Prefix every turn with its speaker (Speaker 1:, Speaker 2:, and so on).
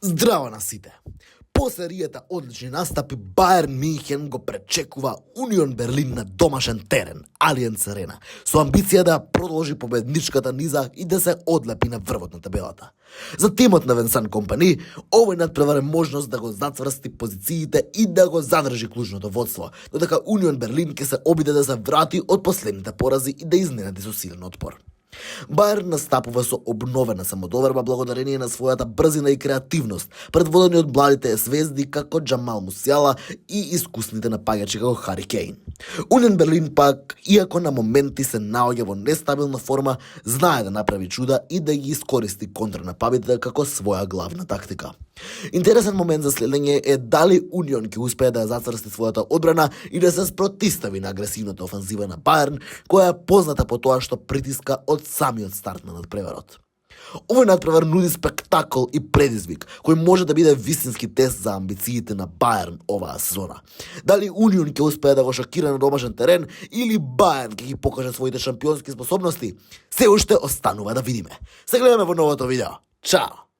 Speaker 1: Здраво на сите! По серијата одлични настапи, Бајерн Минхен го пречекува Унион Берлин на домашен терен, Алиенц Арена, со амбиција да продолжи победничката низа и да се одлепи на врвот на табелата. За тимот на Венсан Компани, овој надпревар е можност да го зацврсти позициите и да го задржи клучното водство, додека Унион Берлин ќе се обиде да се врати од последните порази и да изненади со силен отпор. Бајерн настапува со обновена самодоверба благодарение на својата брзина и креативност, предводени од младите звезди како Джамал Мусијала и искусните напаѓачи како Хари Кейн. Унион Берлин пак, иако на моменти се наоѓа во нестабилна форма, знае да направи чуда и да ги искористи контранападите како своја главна тактика. Интересен момент за следење е дали Унион ќе успее да зацрсти својата одбрана и да се спротистави на агресивната офанзива на Бајерн, која е позната по тоа што притиска од самиот старт на надпреварот. Овој надпревар нуди спектакл и предизвик, кој може да биде вистински тест за амбициите на Бајерн оваа сезона. Дали Унион ќе успее да го шокира на домашен терен или Бајерн ќе ги покаже своите шампионски способности, се уште останува да видиме. Се гледаме во новото видео. Чао!